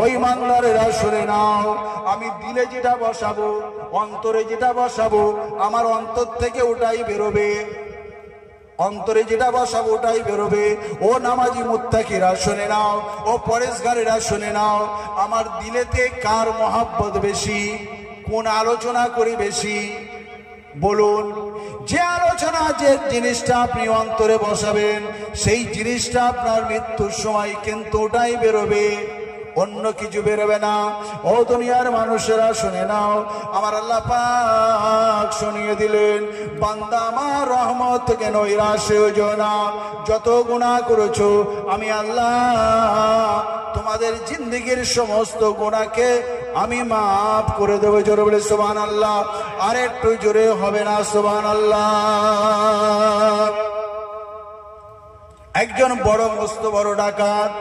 ও ইমানদারেরা শুনে নাও, আমি দিলে যেটা বসাবো, অন্তরে যেটা বসাবো, আমার অন্তর থেকে ওটাই বেরোবে। অন্তরে যেটা বসাবো ওটাই বেরোবে। ও নামাজি মুত্তাকিরা শুনে নাও, ও পরেশগারেরা শুনে নাও, আমার দিলেতে কার মহাব্বত বেশি, কোন আলোচনা করি বেশি বলুন। যে আলোচনা, যে জিনিসটা আপনি অন্তরে বসাবেন, সেই জিনিসটা আপনার মৃত্যুর সময় কিন্তু ওটাই বেরোবে, অন্য কিছু বেরোবে না। ও দুনিয়ার মানুষেরা শুনে নাও, আমার আল্লাহ পাক শুনিয়ে দিলেন, বান্দা আমার রহমত থেকে নৈরাশ হইও না। যত গুনাহ করেছো আমি আল্লাহ তোমাদের জিন্দেগির সমস্ত গুনাহকে আমি মাফ করে দেবো। জোরে বলে সুবহানাল্লাহ। আর একটু জোরে হবে না সুবহানাল্লাহ? একজন বড় মস্ত বড় ডাকাত